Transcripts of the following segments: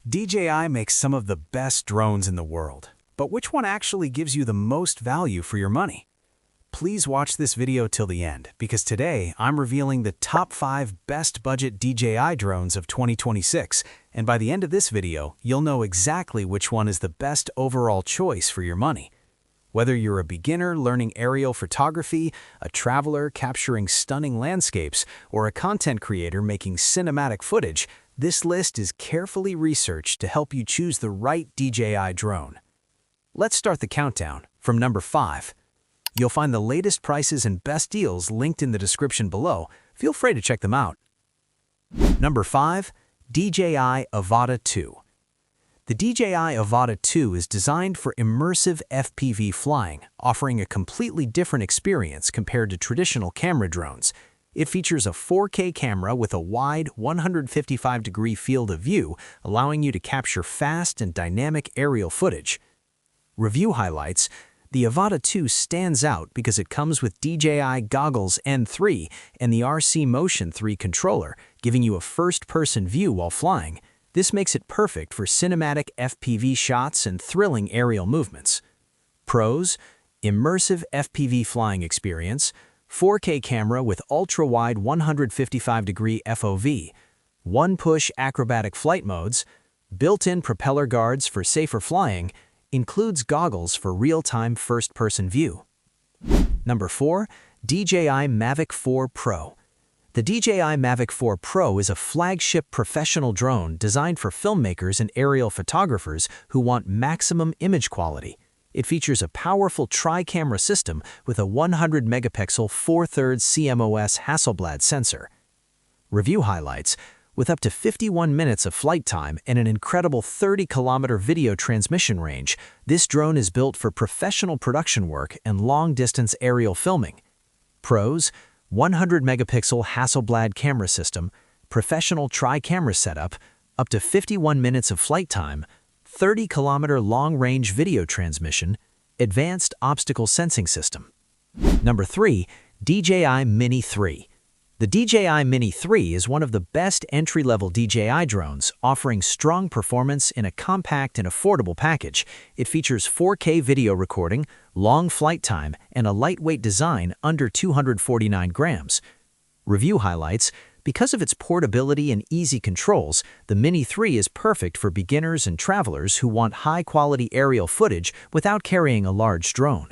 DJI makes some of the best drones in the world, but which one actually gives you the most value for your money? Please watch this video till the end, because today I'm revealing the top 5 best budget DJI drones of 2026, and by the end of this video, you'll know exactly which one is the best overall choice for your money. Whether you're a beginner learning aerial photography, a traveler capturing stunning landscapes, or a content creator making cinematic footage, this list is carefully researched to help you choose the right DJI drone. Let's start the countdown from number 5. You'll find the latest prices and best deals linked in the description below. Feel free to check them out. Number 5. DJI Avata 2. The DJI Avata 2 is designed for immersive FPV flying, offering a completely different experience compared to traditional camera drones. It features a 4K camera with a wide 155-degree field of view, allowing you to capture fast and dynamic aerial footage. Review highlights: the Avata 2 stands out because it comes with DJI Goggles N3 and the RC Motion 3 controller, giving you a first-person view while flying. This makes it perfect for cinematic FPV shots and thrilling aerial movements. Pros: immersive FPV flying experience, 4K camera with ultra-wide 155-degree FOV, one-push acrobatic flight modes, built-in propeller guards for safer flying, includes goggles for real-time first-person view. Number 4. DJI Mavic 4 Pro. The DJI Mavic 4 Pro is a flagship professional drone designed for filmmakers and aerial photographers who want maximum image quality. It features a powerful tri-camera system with a 100-megapixel 4/3 CMOS Hasselblad sensor. Review highlights: with up to 51 minutes of flight time and an incredible 30-kilometer video transmission range, this drone is built for professional production work and long-distance aerial filming. Pros: 100-megapixel Hasselblad camera system, professional tri-camera setup, up to 51 minutes of flight time, 30-kilometer long-range video transmission, advanced obstacle sensing system. Number 3. DJI Mini 3. The DJI Mini 3 is one of the best entry-level DJI drones, offering strong performance in a compact and affordable package. It features 4K video recording, long flight time, and a lightweight design under 249 grams. Review highlights: because of its portability and easy controls, the Mini 3 is perfect for beginners and travelers who want high-quality aerial footage without carrying a large drone.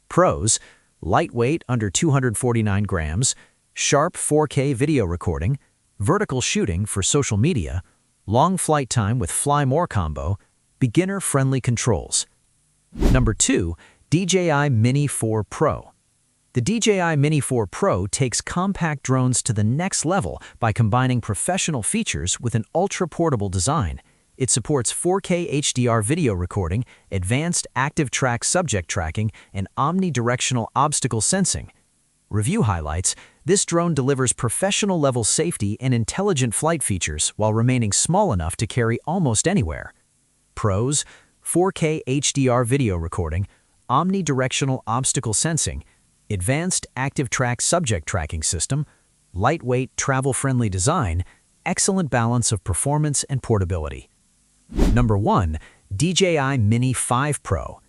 Pros: lightweight under 249 grams, sharp 4K video recording, vertical shooting for social media, long flight time with Fly More combo, beginner-friendly controls. Number 2. DJI Mini 4 Pro. The DJI Mini 4 Pro takes compact drones to the next level by combining professional features with an ultra-portable design. It supports 4K HDR video recording, advanced active track subject tracking, and omnidirectional obstacle sensing. Review highlights: this drone delivers professional-level safety and intelligent flight features while remaining small enough to carry almost anywhere. Pros: 4K HDR video recording, omnidirectional obstacle sensing, advanced active track subject tracking system, lightweight travel-friendly design, excellent balance of performance and portability. Number 1. DJI Mini 5 Pro.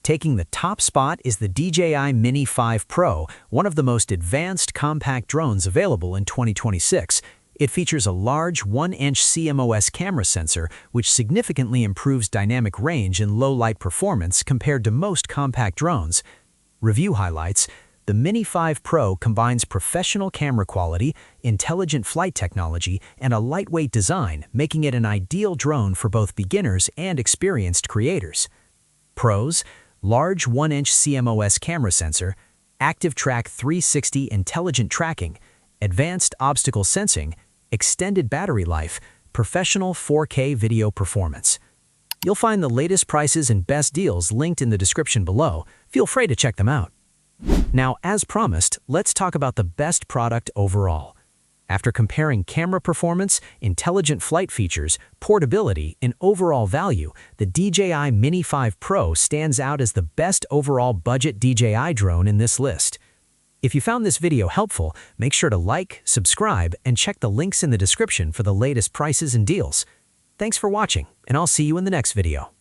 Taking the top spot is the DJI Mini 5 Pro, one of the most advanced compact drones available in 2026. It features a large 1-inch CMOS camera sensor, which significantly improves dynamic range and low-light performance compared to most compact drones. Review highlights: the Mini 5 Pro combines professional camera quality, intelligent flight technology, and a lightweight design, making it an ideal drone for both beginners and experienced creators. Pros: large 1-inch CMOS camera sensor, active track 360 intelligent tracking, advanced obstacle sensing, extended battery life, professional 4K video performance. You'll find the latest prices and best deals linked in the description below. Feel free to check them out. Now, as promised, let's talk about the best product overall. After comparing camera performance, intelligent flight features, portability, and overall value, the DJI Mini 5 Pro stands out as the best overall budget DJI drone in this list. If you found this video helpful, make sure to like, subscribe, and check the links in the description for the latest prices and deals. Thanks for watching, and I'll see you in the next video.